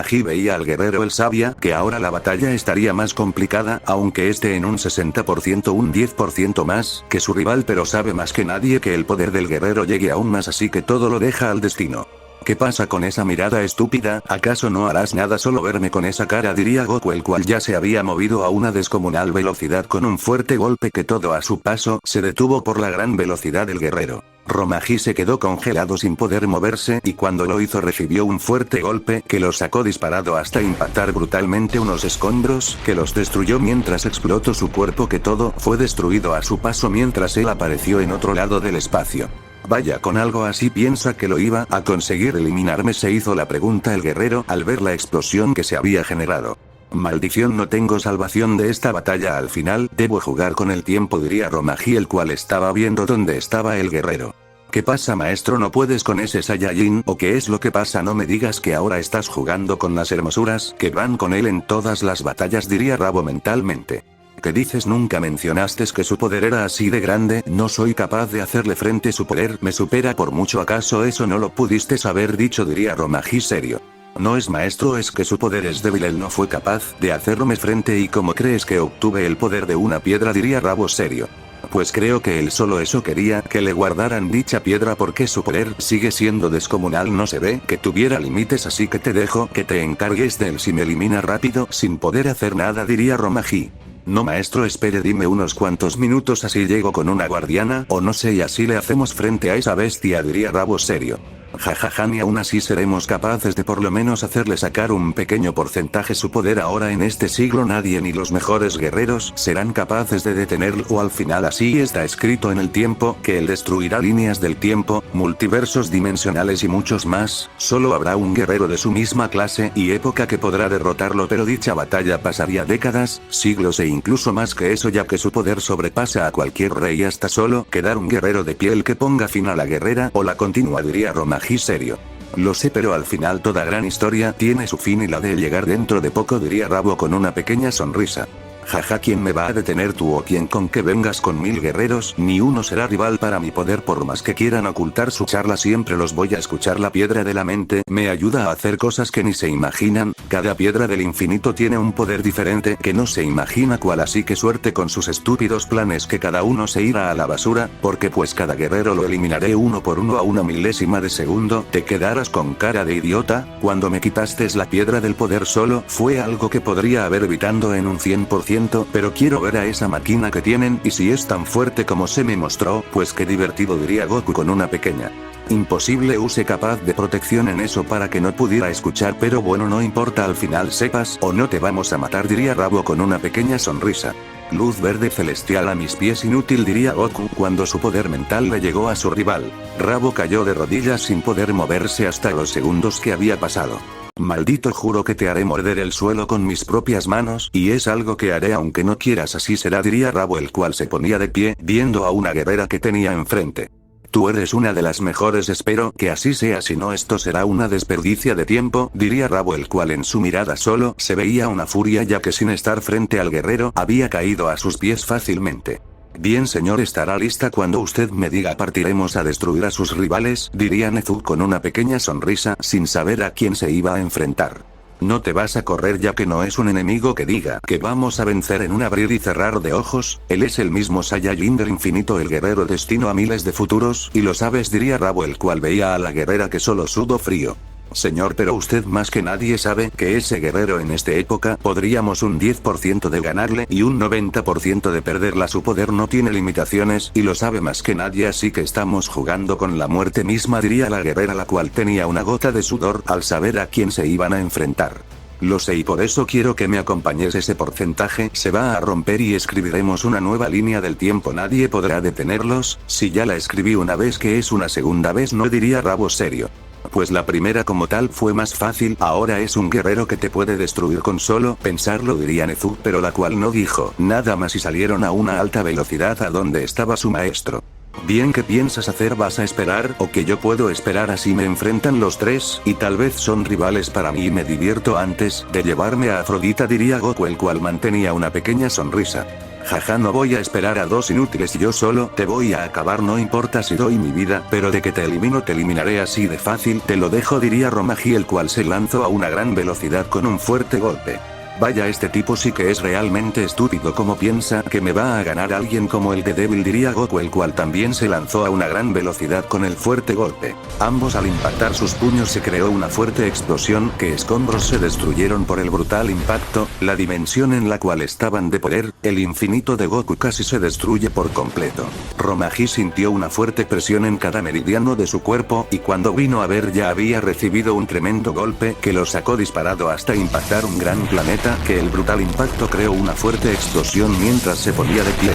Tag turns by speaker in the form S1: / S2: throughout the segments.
S1: Romaji veía al guerrero. Él sabía que ahora la batalla estaría más complicada, aunque esté en un 60%, un 10% más que su rival, pero sabe más que nadie que el poder del guerrero llegue aún más, así que todo lo deja al destino. ¿Qué pasa con esa mirada estúpida? ¿Acaso no harás nada solo verme con esa cara? Diría Goku, el cual ya se había movido a una descomunal velocidad con un fuerte golpe que todo a su paso se detuvo por la gran velocidad del guerrero. Romaji se quedó congelado sin poder moverse y cuando lo hizo recibió un fuerte golpe que lo sacó disparado hasta impactar brutalmente unos escombros que los destruyó mientras explotó su cuerpo, que todo fue destruido a su paso mientras él apareció en otro lado del espacio. Vaya, con algo así piensa que lo iba a conseguir eliminarme, se hizo la pregunta el guerrero al ver la explosión que se había generado. Maldición, no tengo salvación de esta batalla, al final debo jugar con el tiempo, diría Romaji, el cual estaba viendo dónde estaba el guerrero. ¿Qué pasa, maestro? ¿No puedes con ese Saiyajin? ¿O qué es lo que pasa? No me digas que ahora estás jugando con las hermosuras que van con él en todas las batallas, diría Rabo mentalmente. ¿Qué dices? Nunca mencionaste que su poder era así de grande. No soy capaz de hacerle frente, su poder me supera por mucho. ¿Acaso eso no lo pudiste haber dicho? Diría Romaji serio. No es, maestro, es que su poder es débil, él no fue capaz de hacerme frente. ¿Y cómo crees que obtuve el poder de una piedra? Diría Rabo serio. Pues creo que él solo eso quería, que le guardaran dicha piedra porque su poder sigue siendo descomunal, no se ve que tuviera límites, así que te dejo que te encargues de él. Si me elimina rápido sin poder hacer nada, diría Romaji. No, maestro, espere, dime unos cuantos minutos, así llego con una guardiana o no sé y así le hacemos frente a esa bestia, diría Rabo serio. Jajaja, ni aún así seremos capaces de por lo menos hacerle sacar un pequeño porcentaje su poder. Ahora en este siglo nadie ni los mejores guerreros serán capaces de detenerlo, o al final así está escrito en el tiempo, que él destruirá líneas del tiempo, multiversos dimensionales y muchos más. Solo habrá un guerrero de su misma clase y época que podrá derrotarlo, pero dicha batalla pasaría décadas, siglos e incluso más que eso, ya que su poder sobrepasa a cualquier rey, hasta solo quedar un guerrero de piel que ponga fin a la guerrera o la continúa, diría Romaji serio. Lo sé, pero al final toda gran historia tiene su fin y la de llegar dentro de poco, diría Rabo con una pequeña sonrisa. Jaja, ¿quién me va a detener, tú o quién? Con que vengas con 1000 guerreros, ni uno será rival para mi poder, por más que quieran ocultar su charla siempre los voy a escuchar. La piedra de la mente me ayuda a hacer cosas que ni se imaginan, cada piedra del infinito tiene un poder diferente que no se imagina cuál, así que suerte con sus estúpidos planes, que cada uno se irá a la basura, porque pues cada guerrero lo eliminaré uno por uno a una milésima de segundo. Te quedarás con cara de idiota. Cuando me quitaste la piedra del poder solo fue algo que podría haber evitado en un 100%, pero quiero ver a esa máquina que tienen, y si es tan fuerte como se me mostró, pues qué divertido, diría Goku con una pequeña. Imposible use capaz de protección en eso para que no pudiera escuchar, pero bueno, no importa, al final sepas o no te vamos a matar, diría Rabo con una pequeña sonrisa. Luz verde celestial a mis pies, inútil, diría Goku cuando su poder mental le llegó a su rival. Rabo cayó de rodillas sin poder moverse hasta los segundos que había pasado. Maldito, juro que te haré morder el suelo con mis propias manos, y es algo que haré aunque no quieras, así será, diría Rabo, el cual se ponía de pie, viendo a una guerrera que tenía enfrente. Tú eres una de las mejores, espero que así sea, si no esto será una desperdicia de tiempo, diría Rabo, el cual en su mirada solo se veía una furia, ya que sin estar frente al guerrero había caído a sus pies fácilmente. Bien, señor, estará lista cuando usted me diga. Partiremos a destruir a sus rivales, diría Nezu con una pequeña sonrisa, sin saber a quién se iba a enfrentar. No te vas a correr, ya que no es un enemigo que diga que vamos a vencer en un abrir y cerrar de ojos. Él es el mismo Saiyajin del infinito, el guerrero destino a miles de futuros, y lo sabes, diría Rabo, el cual veía a la guerrera que solo sudó frío. Señor, pero usted más que nadie sabe que ese guerrero en esta época podríamos un 10% de ganarle y un 90% de perderla. Su poder no tiene limitaciones y lo sabe más que nadie, así que estamos jugando con la muerte misma, diría la guerrera, la cual tenía una gota de sudor al saber a quién se iban a enfrentar. Lo sé, y por eso quiero que me acompañes. Ese porcentaje se va a romper y escribiremos una nueva línea del tiempo. Nadie podrá detenerlos. Si ya la escribí una vez, ¿que es una segunda vez? No, diría Rabo serio. Pues la primera como tal fue más fácil, ahora es un guerrero que te puede destruir con solo pensarlo, diría Nezu, pero la cual no dijo nada más y salieron a una alta velocidad a donde estaba su maestro. Bien, ¿qué piensas hacer? ¿Vas a esperar o que yo puedo esperar? Así me enfrentan los tres y tal vez son rivales para mí y me divierto antes de llevarme a Afrodita, diría Goku, el cual mantenía una pequeña sonrisa. Jaja, no voy a esperar a dos inútiles y yo solo te voy a acabar, no importa si doy mi vida, pero de que te elimino te eliminaré así de fácil, te lo dejo, diría Romaji, el cual se lanzó a una gran velocidad con un fuerte golpe. Vaya, este tipo sí que es realmente estúpido, como piensa que me va a ganar alguien como el de Devil, diría Goku, el cual también se lanzó a una gran velocidad con el fuerte golpe. Ambos al impactar sus puños se creó una fuerte explosión, que escombros se destruyeron por el brutal impacto, la dimensión en la cual estaban de poder, el infinito de Goku casi se destruye por completo. Romaji sintió una fuerte presión en cada meridiano de su cuerpo, y cuando vino a ver ya había recibido un tremendo golpe que lo sacó disparado hasta impactar un gran planeta, que el brutal impacto creó una fuerte explosión mientras se ponía de pie.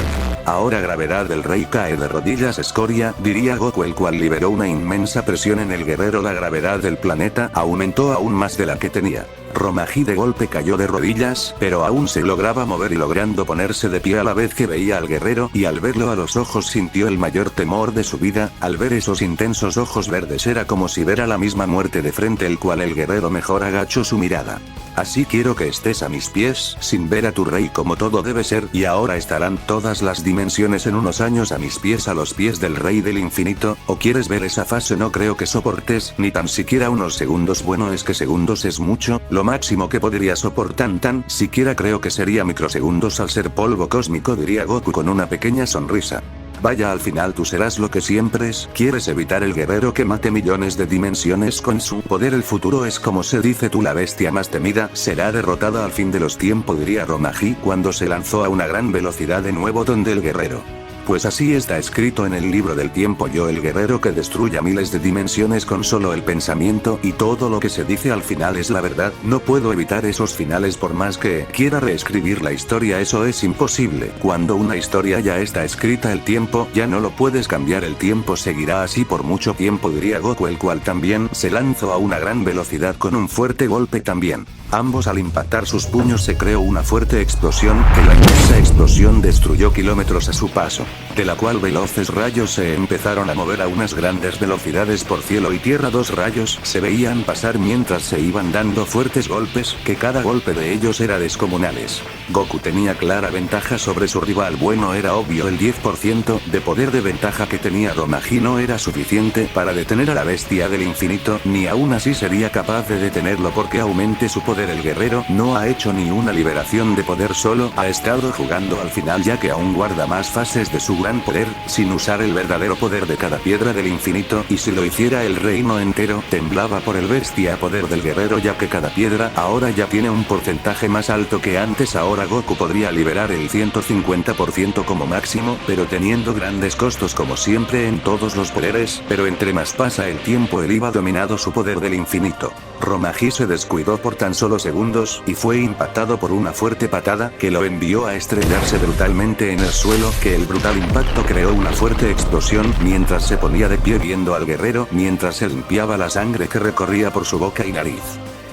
S1: Ahora gravedad del rey cae de rodillas, escoria, diría Goku, el cual liberó una inmensa presión en el guerrero. La gravedad del planeta aumentó aún más de la que tenía. Romaji de golpe cayó de rodillas, pero aún se lograba mover y logrando ponerse de pie a la vez que veía al guerrero, y al verlo a los ojos sintió el mayor temor de su vida. Al ver esos intensos ojos verdes era como si viera la misma muerte de frente, el cual el guerrero mejor agachó su mirada. Así quiero que estés a mis pies, sin ver a tu rey como todo debe ser, y ahora estarán todas las dimensiones en unos años a mis pies, a los pies del rey del infinito. ¿O quieres ver esa fase? No creo que soportes ni tan siquiera unos segundos. Bueno, es que segundos es mucho, lo máximo que podría soportar tan siquiera creo que sería microsegundos al ser polvo cósmico, diría Goku con una pequeña sonrisa. Vaya, al final tú serás lo que siempre es. ¿Quieres evitar el guerrero que mate millones de dimensiones con su poder? El futuro es como se dice tú, la bestia más temida será derrotada al fin de los tiempos, diría Romaji cuando se lanzó a una gran velocidad de nuevo donde el guerrero. Pues así está escrito en el libro del tiempo: yo el guerrero que destruya miles de dimensiones con solo el pensamiento, y todo lo que se dice al final es la verdad. No puedo evitar esos finales por más que quiera reescribir la historia, eso es imposible. Cuando una historia ya está escrita, el tiempo ya no lo puedes cambiar, el tiempo seguirá así por mucho tiempo, diría Goku, el cual también se lanzó a una gran velocidad con un fuerte golpe también. Ambos al impactar sus puños se creó una fuerte explosión, que la inmensa explosión destruyó kilómetros a su paso, de la cual veloces rayos se empezaron a mover a unas grandes velocidades por cielo y tierra. Dos rayos se veían pasar mientras se iban dando fuertes golpes, que cada golpe de ellos era descomunales. Goku tenía clara ventaja sobre su rival, bueno, era obvio, el 10% de poder de ventaja que tenía Romaji no era suficiente para detener a la bestia del infinito, ni aún así sería capaz de detenerlo porque aumente su poder. El guerrero no ha hecho ni una liberación de poder, solo ha estado jugando al final, ya que aún guarda más fases de su gran poder, sin usar el verdadero poder de cada piedra del infinito, y si lo hiciera el reino entero temblaba por el bestia poder del guerrero, ya que cada piedra ahora ya tiene un porcentaje más alto que antes. Ahora Goku podría liberar el 150% como máximo, pero teniendo grandes costos como siempre en todos los poderes, pero entre más pasa el tiempo él iba dominando su poder del infinito. Romaji se descuidó por tan solo segundos, y fue impactado por una fuerte patada, que lo envió a estrellarse brutalmente en el suelo, que el brutal impacto creó una fuerte explosión mientras se ponía de pie viendo al guerrero, mientras se limpiaba la sangre que recorría por su boca y nariz.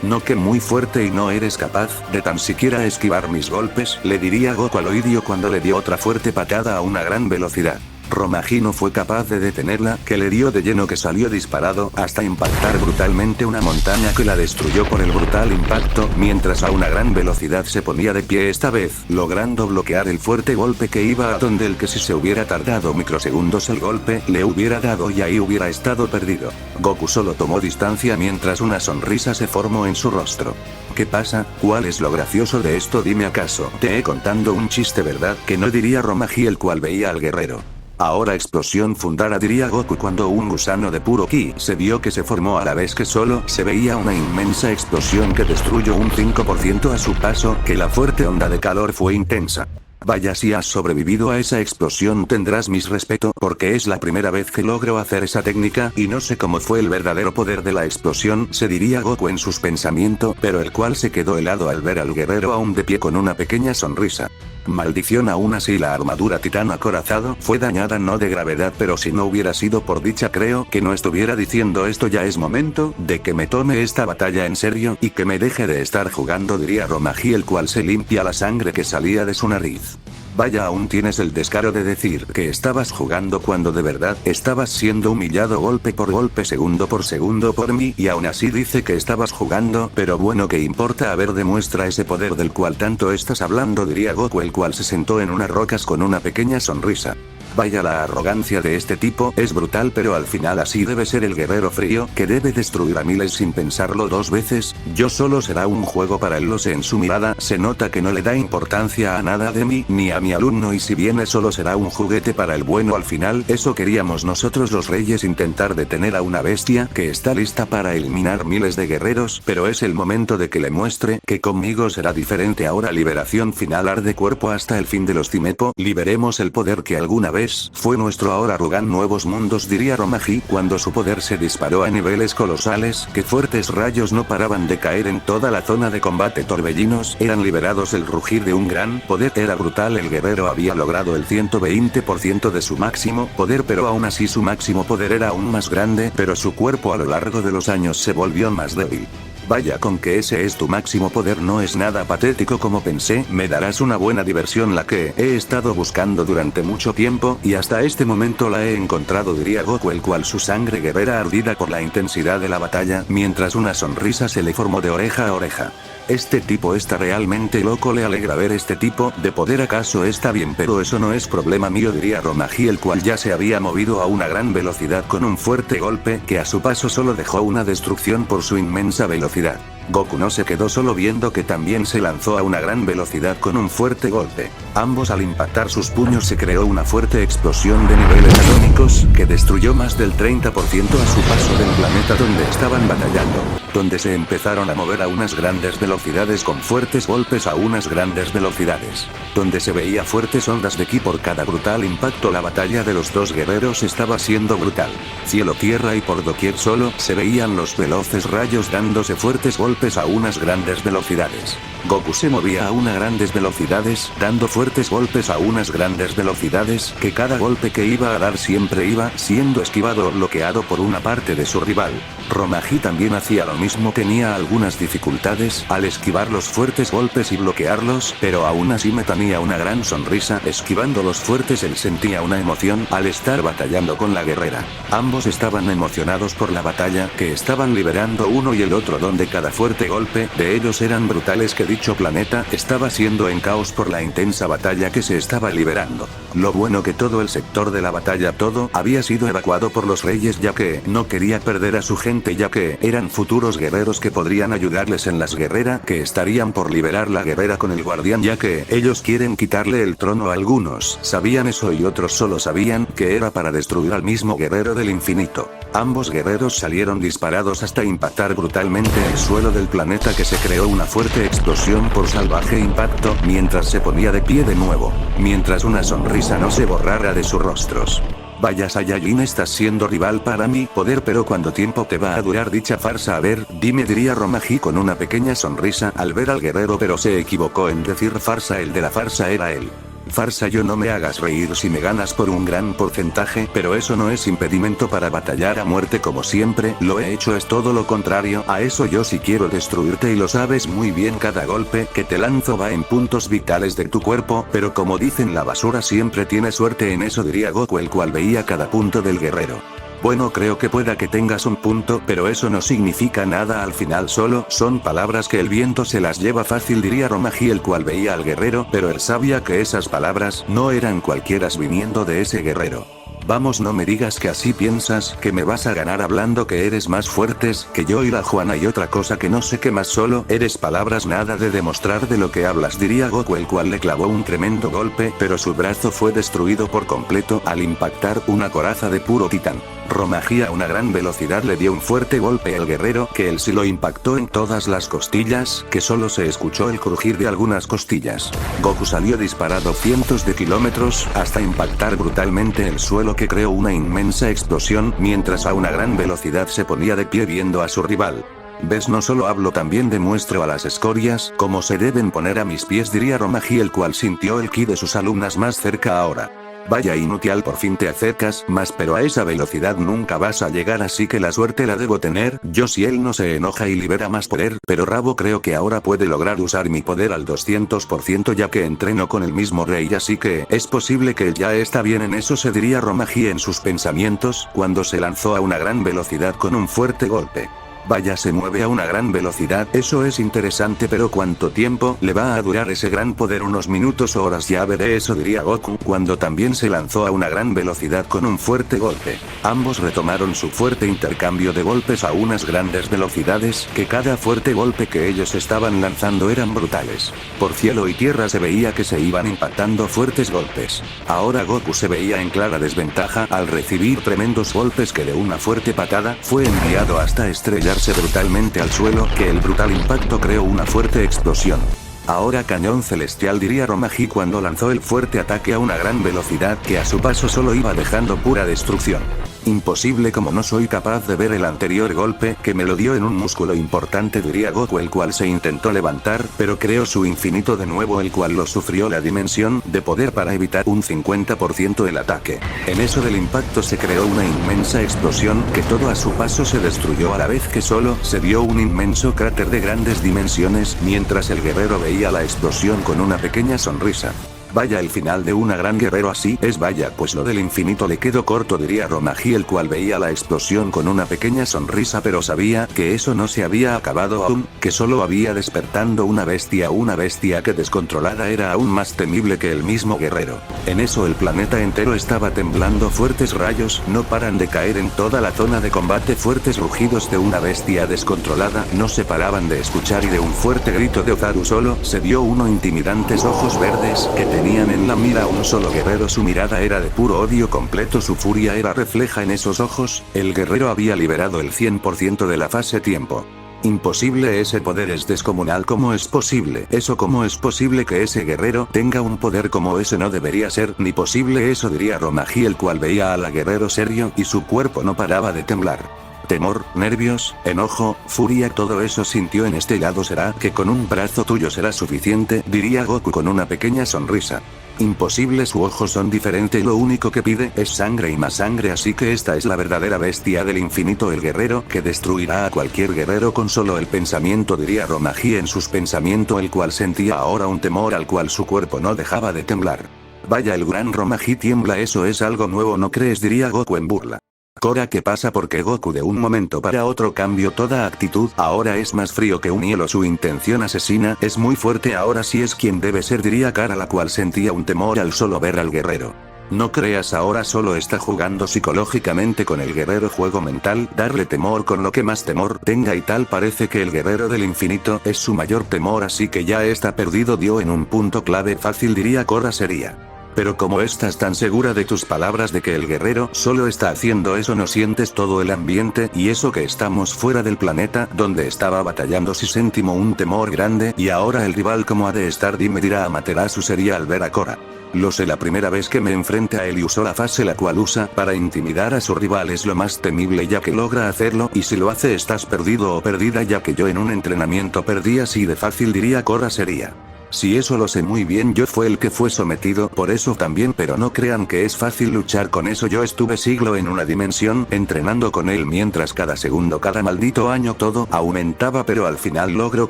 S1: No, que muy fuerte y no eres capaz de tan siquiera esquivar mis golpes, le diría Goku al oído cuando le dio otra fuerte patada a una gran velocidad. Romaji no fue capaz de detenerla, que le dio de lleno, que salió disparado hasta impactar brutalmente una montaña que la destruyó por el brutal impacto, mientras a una gran velocidad se ponía de pie, esta vez logrando bloquear el fuerte golpe que iba a donde el que si se hubiera tardado microsegundos el golpe le hubiera dado y ahí hubiera estado perdido. Goku solo tomó distancia mientras una sonrisa se formó en su rostro. ¿Qué pasa? ¿Cuál es lo gracioso de esto? Dime, ¿acaso te he contando un chiste, verdad? Que no, diría Romaji, el cual veía al guerrero. Ahora explosión fundara, diría Goku cuando un gusano de puro ki se vio que se formó a la vez que solo se veía una inmensa explosión que destruyó un 5% a su paso, que la fuerte onda de calor fue intensa. Vaya, si has sobrevivido a esa explosión tendrás mis respeto, porque es la primera vez que logro hacer esa técnica y no sé cómo fue el verdadero poder de la explosión, se diría Goku en sus pensamientos, pero el cual se quedó helado al ver al guerrero aún de pie con una pequeña sonrisa. Maldición, aún así la armadura titán acorazado fue dañada, no de gravedad, pero si no hubiera sido por dicha creo que no estuviera diciendo esto. Ya es momento de que me tome esta batalla en serio y que me deje de estar jugando, diría Romaji, el cual se limpia la sangre que salía de su nariz. Vaya, aún tienes el descaro de decir que estabas jugando cuando de verdad estabas siendo humillado golpe por golpe, segundo por segundo por mí, y aún así dice que estabas jugando, pero bueno, ¿qué importa? A ver, demuestra ese poder del cual tanto estás hablando, diría Goku, el cual se sentó en unas rocas con una pequeña sonrisa. Vaya, la arrogancia de este tipo es brutal, pero al final así debe ser el guerrero frío, que debe destruir a miles sin pensarlo dos veces. Yo solo será un juego para él, lo sé, en su mirada se nota que no le da importancia a nada de mí, ni a mi alumno, y si viene solo será un juguete para el bueno. Al final, eso queríamos nosotros los reyes, intentar detener a una bestia que está lista para eliminar miles de guerreros, pero es el momento de que le muestre que conmigo será diferente. Ahora liberación final, arde cuerpo hasta el fin de los Cimepo, liberemos el poder que alguna vez fue nuestro. Ahora Rugan nuevos mundos, diría Romaji, cuando su poder se disparó a niveles colosales, que fuertes rayos no paraban de caer en toda la zona de combate, torbellinos eran liberados, el rugir de un gran poder era brutal, el guerrero había logrado el 120% de su máximo poder, pero aún así su máximo poder era aún más grande, pero su cuerpo a lo largo de los años se volvió más débil. Vaya, con que ese es tu máximo poder no es nada patético como pensé, me darás una buena diversión, la que he estado buscando durante mucho tiempo, y hasta este momento la he encontrado, diría Goku, el cual su sangre guerrera ardida por la intensidad de la batalla, mientras una sonrisa se le formó de oreja a oreja. Este tipo está realmente loco, le alegra ver este tipo de poder, acaso está bien, pero eso no es problema mío, diría Romaji, el cual ya se había movido a una gran velocidad con un fuerte golpe que a su paso solo dejó una destrucción por su inmensa velocidad. Goku no se quedó solo viendo que también se lanzó a una gran velocidad con un fuerte golpe. Ambos al impactar sus puños se creó una fuerte explosión de niveles atómicos que destruyó más del 30% a su paso del planeta donde estaban batallando, donde se empezaron a mover a unas grandes velocidades con fuertes golpes a unas grandes velocidades, donde se veía fuertes ondas de ki por cada brutal impacto. La batalla de los dos guerreros estaba siendo brutal. Cielo, tierra y por doquier solo se veían los veloces rayos dándose fuertes golpes a unas grandes velocidades. Goku se movía a unas grandes velocidades, dando fuertes golpes a unas grandes velocidades, que cada golpe que iba a dar siempre iba siendo esquivado o bloqueado por una parte de su rival. Romaji también hacía lo mismo, tenía algunas dificultades al esquivar los fuertes golpes y bloquearlos, pero aún así me tenía una gran sonrisa esquivando los fuertes. Él sentía una emoción al estar batallando con la guerrera. Ambos estaban emocionados por la batalla que estaban liberando uno y el otro, donde cada fuerte golpe de ellos eran brutales, que dicho planeta estaba siendo en caos por la intensa batalla que se estaba liberando. Lo bueno que todo el sector de la batalla todo había sido evacuado por los reyes, ya que no quería perder a su gente, ya que eran futuros guerreros que podrían ayudarles en las guerreras que estarían por liberar la guerrera con el guardián, ya que ellos quieren quitarle el trono. Algunos sabían eso y otros solo sabían que era para destruir al mismo guerrero del infinito. Ambos guerreros salieron disparados hasta impactar brutalmente el suelo del planeta, que se creó una fuerte explosión por salvaje impacto, mientras se ponía de pie de nuevo, mientras una sonrisa no se borrara de sus rostros. Vaya, Saiyajin, estás siendo rival para mi poder, pero ¿cuánto tiempo te va a durar dicha farsa? A ver, dime, diría Romaji con una pequeña sonrisa al ver al guerrero, pero se equivocó en decir farsa, el de la farsa era él. Farsa, yo no me hagas reír si me ganas por un gran porcentaje, pero eso no es impedimento para batallar a muerte como siempre lo he hecho, es todo lo contrario a eso. Yo sí quiero destruirte y lo sabes muy bien, cada golpe que te lanzo va en puntos vitales de tu cuerpo, pero como dicen, la basura siempre tiene suerte en eso, diría Goku, el cual veía cada punto del guerrero. Bueno, creo que pueda que tengas un punto, pero eso no significa nada, al final solo son palabras que el viento se las lleva fácil, diría Romaji, el cual veía al guerrero, pero él sabía que esas palabras no eran cualquieras viniendo de ese guerrero. Vamos, no me digas que así piensas que me vas a ganar hablando que eres más fuertes que yo y la Juana y otra cosa que no sé qué más, solo eres palabras, nada de demostrar de lo que hablas, diría Goku, el cual le clavó un tremendo golpe, pero su brazo fue destruido por completo al impactar una coraza de puro titán. Romaji a una gran velocidad le dio un fuerte golpe al guerrero, que él sí lo impactó en todas las costillas, que solo se escuchó el crujir de algunas costillas. Goku salió disparado cientos de kilómetros hasta impactar brutalmente el suelo, que creó una inmensa explosión, mientras a una gran velocidad se ponía de pie viendo a su rival. ¿Ves? No solo hablo, también demuestro a las escorias cómo se deben poner a mis pies, diría Romaji, el cual sintió el ki de sus alumnas más cerca ahora. Vaya inútil, por fin te acercas más, pero a esa velocidad nunca vas a llegar, así que la suerte la debo tener yo si él no se enoja y libera más poder, pero Rabo creo que ahora puede lograr usar mi poder al 200% ya que entreno con el mismo rey, así que es posible que él ya está bien en eso, se diría Romaji en sus pensamientos, cuando se lanzó a una gran velocidad con un fuerte golpe. Vaya, se mueve a una gran velocidad, eso es interesante, pero ¿cuánto tiempo le va a durar ese gran poder? Unos minutos o horas, ya veré, eso diría Goku, cuando también se lanzó a una gran velocidad con un fuerte golpe. Ambos retomaron su fuerte intercambio de golpes a unas grandes velocidades, que cada fuerte golpe que ellos estaban lanzando eran brutales. Por cielo y tierra se veía que se iban impactando fuertes golpes. Ahora Goku se veía en clara desventaja al recibir tremendos golpes que de una fuerte patada fue enviado hasta estrellar brutalmente al suelo, que el brutal impacto creó una fuerte explosión. Ahora cañón celestial, diría Romaji cuando lanzó el fuerte ataque a una gran velocidad que a su paso solo iba dejando pura destrucción. Imposible, como no soy capaz de ver el anterior golpe que me lo dio en un músculo importante, diría Goku, el cual se intentó levantar, pero creó su infinito de nuevo, el cual lo sufrió la dimensión de poder para evitar un 50% el ataque. En eso del impacto se creó una inmensa explosión que todo a su paso se destruyó, a la vez que solo se vio un inmenso cráter de grandes dimensiones, mientras el guerrero veía la explosión con una pequeña sonrisa. Vaya, el final de un gran guerrero así es, vaya, pues lo del infinito le quedó corto, diría Romaji, el cual veía la explosión con una pequeña sonrisa, pero sabía que eso no se había acabado aún, que solo había despertando una bestia que descontrolada era aún más temible que el mismo guerrero. En eso el planeta entero estaba temblando, fuertes rayos no paran de caer en toda la zona de combate, fuertes rugidos de una bestia descontrolada no se paraban de escuchar, y de un fuerte grito de Ozaru solo se vio uno intimidantes ojos verdes que tenían en la mira a un solo guerrero, su mirada era de puro odio completo, su furia era refleja en esos ojos, el guerrero había liberado el 100% de la fase tiempo. Imposible, ese poder es descomunal, ¿cómo es posible eso? ¿Cómo es posible que ese guerrero tenga un poder como ese? No debería ser ni posible eso, diría Romaji, el cual veía al guerrero serio y su cuerpo no paraba de temblar. Temor, nervios, enojo, furia, todo eso sintió en este lado. ¿Será que con un brazo tuyo será suficiente?, diría Goku con una pequeña sonrisa. Imposible, sus ojos son diferentes, lo único que pide es sangre y más sangre, así que esta es la verdadera bestia del infinito, el guerrero que destruirá a cualquier guerrero con solo el pensamiento, diría Romaji en sus pensamientos, el cual sentía ahora un temor al cual su cuerpo no dejaba de temblar. Vaya, el gran Romaji tiembla, eso es algo nuevo, ¿no crees?, diría Goku en burla. Cora, ¿qué pasa? Porque Goku de un momento para otro cambió toda actitud, ahora es más frío que un hielo, su intención asesina es muy fuerte, ahora sí es quien debe ser, diría Kara, la cual sentía un temor al solo ver al guerrero. No creas, ahora solo está jugando psicológicamente con el guerrero, juego mental, darle temor con lo que más temor tenga y tal, parece que el guerrero del infinito es su mayor temor, así que ya está perdido, dio en un punto clave fácil, diría Cora seria. Pero como estás tan segura de tus palabras de que el guerrero solo está haciendo eso, ¿no sientes todo el ambiente y eso que estamos fuera del planeta donde estaba batallando? Si sentimos un temor grande y ahora el rival como ha de estar, dime, dirá Amaterasu sería al ver a Cora. Lo sé, la primera vez que me enfrenté a él y usó la fase la cual usa para intimidar a su rival es lo más temible, ya que logra hacerlo, y si lo hace estás perdido o perdida, ya que yo en un entrenamiento perdí así de fácil, diría Cora seria. Si eso lo sé muy bien, yo fue el que fue sometido por eso también, pero no crean que es fácil luchar con eso, yo estuve siglo en una dimensión entrenando con él, mientras cada segundo, cada maldito año todo aumentaba, pero al final logro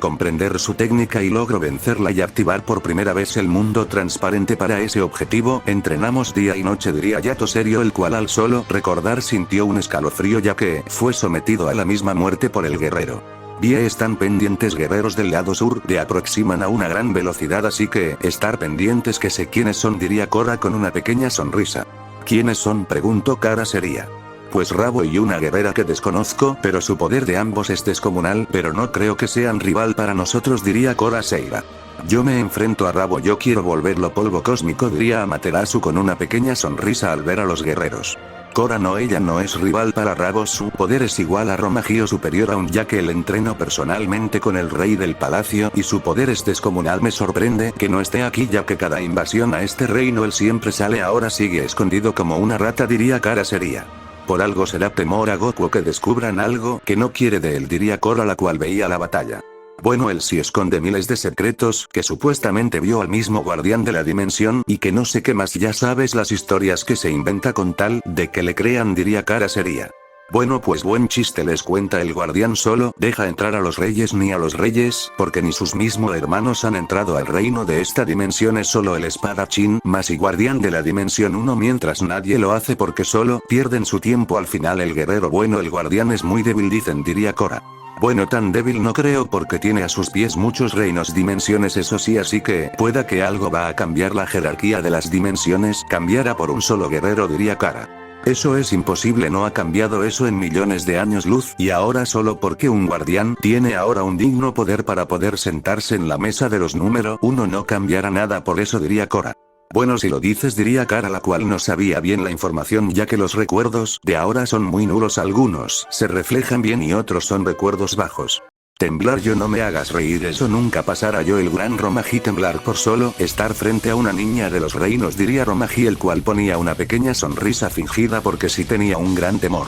S1: comprender su técnica y logro vencerla y activar por primera vez el mundo transparente. Para ese objetivo entrenamos día y noche, diría Yato serio, el cual al solo recordar sintió un escalofrío ya que fue sometido a la misma muerte por el guerrero. Bien, están pendientes guerreros del lado sur, de aproximan a una gran velocidad, así que estar pendientes, que sé quiénes son, diría Cora con una pequeña sonrisa. ¿Quiénes son?, preguntó Kara seria. Pues Rabo y una guerrera que desconozco, pero su poder de ambos es descomunal, pero no creo que sean rival para nosotros, diría Cora seira. Yo me enfrento a Rabo, yo quiero volverlo polvo cósmico, diría Amaterasu con una pequeña sonrisa al ver a los guerreros. Cora no, ella no es rival para Rabo, su poder es igual a Romaji o superior aún, ya que el entreno personalmente con el rey del palacio y su poder es descomunal. Me sorprende que no esté aquí, ya que cada invasión a este reino él siempre sale, ahora sigue escondido como una rata, diría Kara seria. Por algo será temor a Goku que descubran algo que no quiere de él, diría Cora, la cual veía la batalla. Bueno, él sí esconde miles de secretos, que supuestamente vio al mismo guardián de la dimensión y que no sé qué más, ya sabes las historias que se inventa con tal de que le crean, diría cara seria. Bueno, pues buen chiste les cuenta el guardián, solo deja entrar a los reyes ni a los reyes, porque ni sus mismos hermanos han entrado al reino de esta dimensión, es solo el espadachín más y guardián de la dimensión 1, mientras nadie lo hace porque solo pierden su tiempo al final el guerrero. Bueno, el guardián es muy débil, dicen, diría Cora. Bueno, tan débil no creo porque tiene a sus pies muchos reinos, dimensiones, eso sí, así que pueda que algo va a cambiar la jerarquía de las dimensiones, cambiará por un solo guerrero, diría Cara. Eso es imposible, no ha cambiado eso en millones de años luz, y ahora solo porque un guardián tiene ahora un digno poder para poder sentarse en la mesa de los número 1 no cambiará nada por eso, diría Cora. Bueno, si lo dices, diría Cara, la cual no sabía bien la información ya que los recuerdos de ahora son muy nulos, algunos se reflejan bien y otros son recuerdos bajos. Temblar, yo no me hagas reír, eso nunca pasará, yo el gran Romaji temblar por solo estar frente a una niña de los reinos, diría Romaji, el cual ponía una pequeña sonrisa fingida porque sí tenía un gran temor.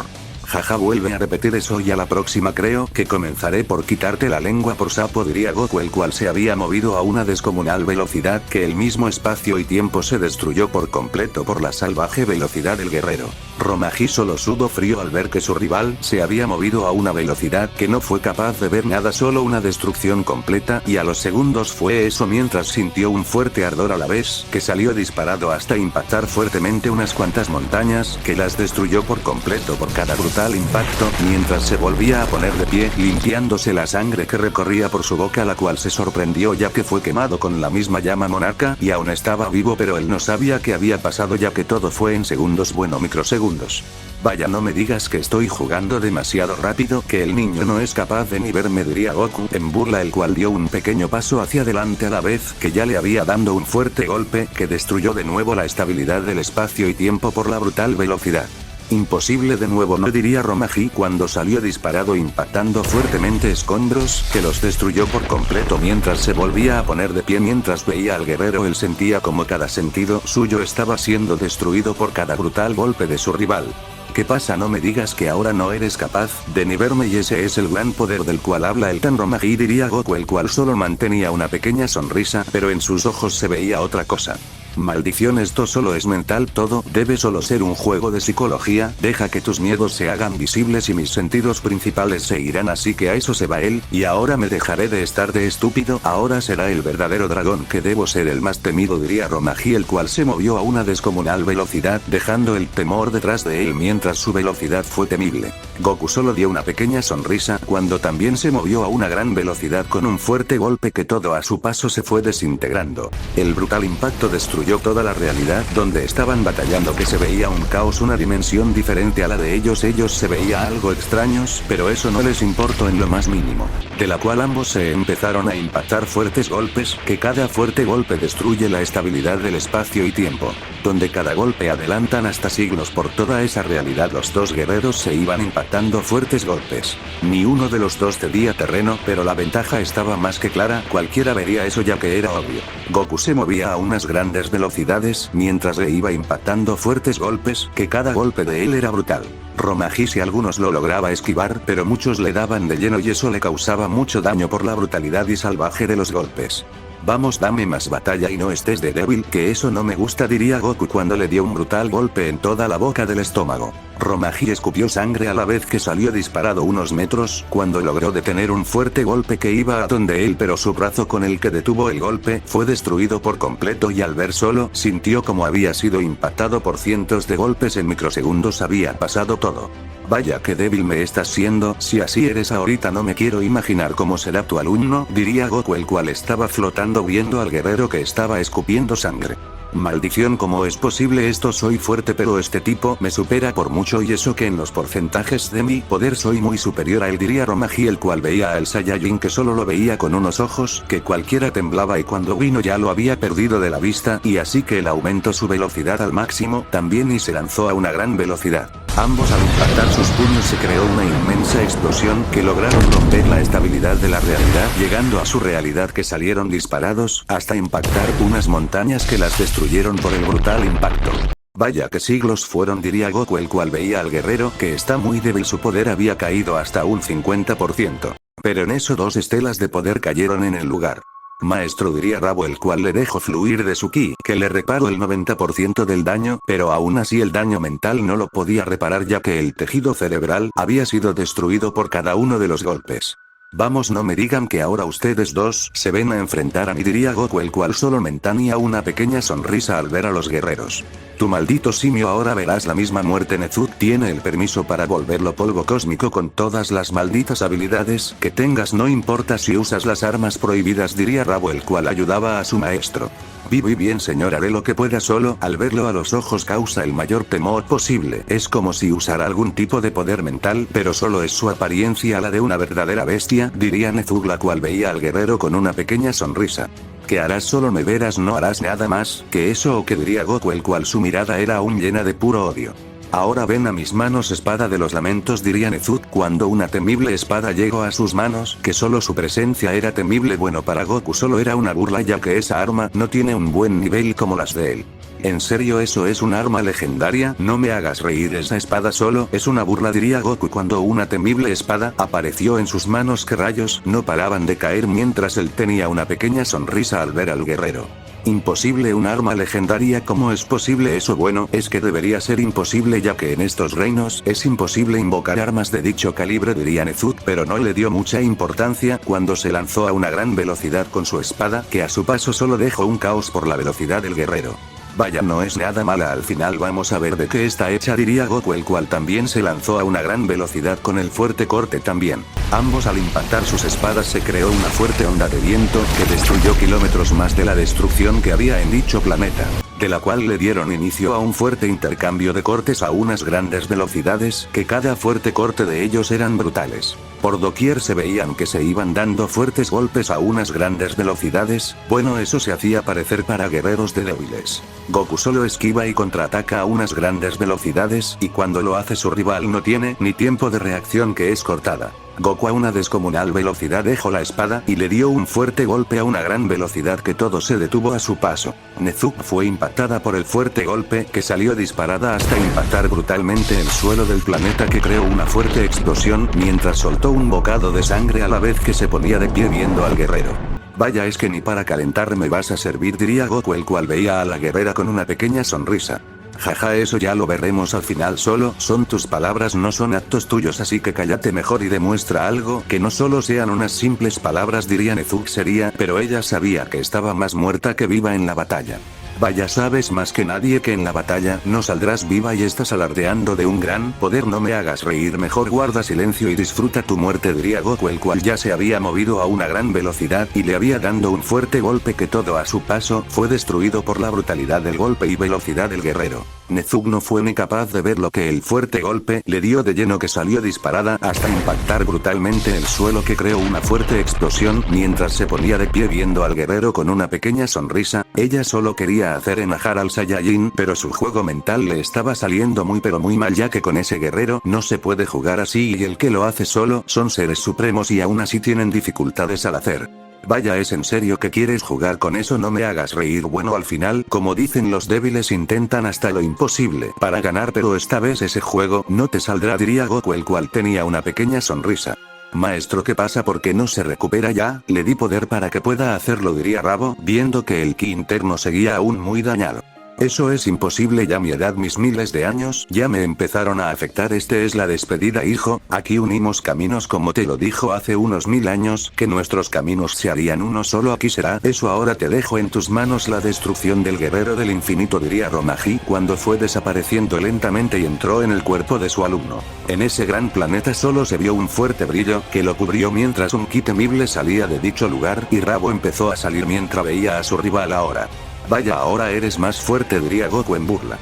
S1: Jaja, vuelve a repetir eso y a la próxima creo que comenzaré por quitarte la lengua por sapo, diría Goku, el cual se había movido a una descomunal velocidad que el mismo espacio y tiempo se destruyó por completo por la salvaje velocidad del guerrero. Romaji solo sudó frío al ver que su rival se había movido a una velocidad que no fue capaz de ver nada, solo una destrucción completa, y a los segundos fue eso mientras sintió un fuerte ardor a la vez que salió disparado hasta impactar fuertemente unas cuantas montañas que las destruyó por completo por cada brutal impacto, mientras se volvía a poner de pie, limpiándose la sangre que recorría por su boca, la cual se sorprendió ya que fue quemado con la misma llama monarca y aún estaba vivo, pero él no sabía qué había pasado ya que todo fue en segundos, bueno, microsegundos. Vaya, no me digas que estoy jugando demasiado rápido, que el niño no es capaz de ni verme, diría Goku en burla, el cual dio un pequeño paso hacia adelante a la vez que ya le había dado un fuerte golpe que destruyó de nuevo la estabilidad del espacio y tiempo por la brutal velocidad. Imposible de nuevo, no, diría Romaji cuando salió disparado impactando fuertemente escombros que los destruyó por completo mientras se volvía a poner de pie. Mientras veía al guerrero, él sentía como cada sentido suyo estaba siendo destruido por cada brutal golpe de su rival. ¿Qué pasa? No me digas que ahora no eres capaz de ni verme, y ese es el gran poder del cual habla el Tan Romaji, diría Goku, el cual solo mantenía una pequeña sonrisa, pero en sus ojos se veía otra cosa. Maldición, esto solo es mental, todo debe solo ser un juego de psicología, deja que tus miedos se hagan visibles y mis sentidos principales se irán, así que a eso se va él, y ahora me dejaré de estar de estúpido, ahora será el verdadero dragón que debo ser el más temido, diría Romaji, el cual se movió a una descomunal velocidad dejando el temor detrás de él mientras su velocidad fue temible. Goku solo dio una pequeña sonrisa cuando también se movió a una gran velocidad con un fuerte golpe que todo a su paso se fue desintegrando. El brutal impacto destruyó toda la realidad donde estaban batallando, que se veía un caos, una dimensión diferente a la de ellos se veía algo extraños, pero eso no les importó en lo más mínimo, de la cual ambos se empezaron a impactar fuertes golpes, que cada fuerte golpe destruye la estabilidad del espacio y tiempo, donde cada golpe adelantan hasta siglos por toda esa realidad. Los dos guerreros se iban impactando fuertes golpes, ni uno de los dos cedía terreno, pero la ventaja estaba más que clara, cualquiera vería eso ya que era obvio. Goku se movía a unas grandes velocidades mientras le iba impactando fuertes golpes, que cada golpe de él era brutal. Romaji si algunos lo lograba esquivar, pero muchos le daban de lleno y eso le causaba mucho daño por la brutalidad y salvaje de los golpes. Vamos, dame más batalla y no estés de débil, que eso no me gusta, diría Goku cuando le dio un brutal golpe en toda la boca del estómago. Romaji escupió sangre a la vez que salió disparado unos metros, cuando logró detener un fuerte golpe que iba a donde él, pero su brazo con el que detuvo el golpe fue destruido por completo y al ver solo, sintió como había sido impactado por cientos de golpes en microsegundos. Había pasado todo. Vaya que débil me estás siendo, si así eres ahorita no me quiero imaginar cómo será tu alumno, diría Goku, el cual estaba flotando viendo al guerrero que estaba escupiendo sangre. Maldición, ¿cómo es posible esto? Soy fuerte pero este tipo me supera por mucho y eso que en los porcentajes de mi poder soy muy superior a él, diría Romaji, el cual veía al Saiyajin que solo lo veía con unos ojos que cualquiera temblaba y cuando vino ya lo había perdido de la vista y así que él aumentó su velocidad al máximo también y se lanzó a una gran velocidad. Ambos al impactar sus puños se creó una inmensa explosión que lograron romper la estabilidad de la realidad, llegando a su realidad que salieron disparados hasta impactar unas montañas que las destruyeron por el brutal impacto. Vaya que siglos fueron, diría Goku, el cual veía al guerrero que está muy débil, su poder había caído hasta un 50%. Pero en eso dos estelas de poder cayeron en el lugar. Maestro, diría Rabo, el cual le dejó fluir de su ki, que le reparó el 90% del daño, pero aún así el daño mental no lo podía reparar ya que el tejido cerebral había sido destruido por cada uno de los golpes. Vamos, no me digan que ahora ustedes dos se ven a enfrentar a mí, diría Goku, el cual solo mantenía una pequeña sonrisa al ver a los guerreros. Tu maldito simio, ahora verás la misma muerte. Nezuko tiene el permiso para volverlo polvo cósmico con todas las malditas habilidades que tengas, no importa si usas las armas prohibidas, diría Rabo, el cual ayudaba a su maestro. Bien señor, haré lo que pueda. Solo al verlo a los ojos causa el mayor temor posible. Es como si usara algún tipo de poder mental, pero solo es su apariencia la de una verdadera bestia, diría Nezuko, la cual veía al guerrero con una pequeña sonrisa. ¿Qué harás? Solo me verás, no harás nada más que eso, o qué, diría Goku, el cual su mirada era aún llena de puro odio. Ahora ven a mis manos, espada de los lamentos, diría Nezuko cuando una temible espada llegó a sus manos, que solo su presencia era temible. Bueno, para Goku solo era una burla ya que esa arma no tiene un buen nivel como las de él. ¿En serio eso es un arma legendaria? No me hagas reír, esa espada solo es una burla, diría Goku cuando una temible espada apareció en sus manos. Que rayos, no paraban de caer mientras él tenía una pequeña sonrisa al ver al guerrero. Imposible, un arma legendaria, ¿cómo es posible eso? Bueno, es que debería ser imposible ya que en estos reinos es imposible invocar armas de dicho calibre, diría Nezuko, pero no le dio mucha importancia cuando se lanzó a una gran velocidad con su espada, que a su paso solo dejó un caos por la velocidad del guerrero. Vaya, no es nada mala, al final vamos a ver de qué está hecha, diría Goku, el cual también se lanzó a una gran velocidad con el fuerte corte también. Ambos al impactar sus espadas se creó una fuerte onda de viento que destruyó kilómetros más de la destrucción que había en dicho planeta, de la cual le dieron inicio a un fuerte intercambio de cortes a unas grandes velocidades, que cada fuerte corte de ellos eran brutales. Por doquier se veían que se iban dando fuertes golpes a unas grandes velocidades. Bueno, eso se hacía parecer para guerreros de débiles. Goku solo esquiva y contraataca a unas grandes velocidades, y cuando lo hace su rival no tiene ni tiempo de reacción, que es cortada. Goku a una descomunal velocidad dejó la espada y le dio un fuerte golpe a una gran velocidad que todo se detuvo a su paso. Nezuko fue impactada por el fuerte golpe, que salió disparada hasta impactar brutalmente el suelo del planeta, que creó una fuerte explosión mientras soltó un bocado de sangre a la vez que se ponía de pie viendo al guerrero. Vaya, es que ni para calentar me vas a servir, diría Goku, el cual veía a la guerrera con una pequeña sonrisa. Jaja, eso ya lo veremos al final, solo son tus palabras, no son actos tuyos, así que cállate mejor y demuestra algo que no solo sean unas simples palabras, diría Nezuko seria, pero ella sabía que estaba más muerta que viva en la batalla. Vaya, sabes más que nadie que en la batalla no saldrás viva y estás alardeando de un gran poder, no me hagas reír, mejor guarda silencio y disfruta tu muerte, diría Goku, el cual ya se había movido a una gran velocidad y le había dado un fuerte golpe que todo a su paso fue destruido por la brutalidad del golpe y velocidad del guerrero. Nezuko no fue ni capaz de ver lo que el fuerte golpe le dio de lleno, que salió disparada hasta impactar brutalmente el suelo, que creó una fuerte explosión mientras se ponía de pie viendo al guerrero con una pequeña sonrisa. Ella solo quería hacer enojar al Saiyajin, pero su juego mental le estaba saliendo muy pero muy mal, ya que con ese guerrero no se puede jugar así y el que lo hace solo son seres supremos y aún así tienen dificultades al hacer. Vaya, ¿es en serio que quieres jugar con eso? No me hagas reír. Bueno, al final, como dicen los débiles, intentan hasta lo imposible para ganar, pero esta vez ese juego no te saldrá, diría Goku, el cual tenía una pequeña sonrisa. Maestro, ¿qué pasa? ¿Por qué no se recupera ya? Le di poder para que pueda hacerlo, diría Rabo, viendo que el ki interno seguía aún muy dañado. Eso es imposible, ya mi edad, mis miles de años, ya me empezaron a afectar. Este es la despedida, hijo, aquí unimos caminos como te lo dijo hace unos 1000 años, que nuestros caminos se harían uno solo, aquí será eso, ahora te dejo en tus manos la destrucción del guerrero del infinito, diría Romaji cuando fue desapareciendo lentamente y entró en el cuerpo de su alumno. En ese gran planeta solo se vio un fuerte brillo, que lo cubrió mientras un ki temible salía de dicho lugar, y Rabo empezó a salir mientras veía a su rival ahora. Vaya, ahora eres más fuerte, diría Goku en burla.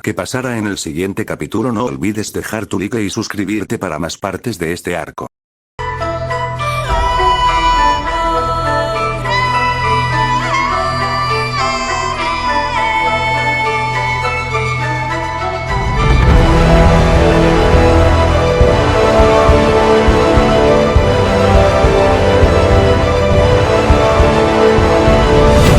S1: ¿Qué pasará en el siguiente capítulo? No olvides dejar tu like y suscribirte para más partes de este arco.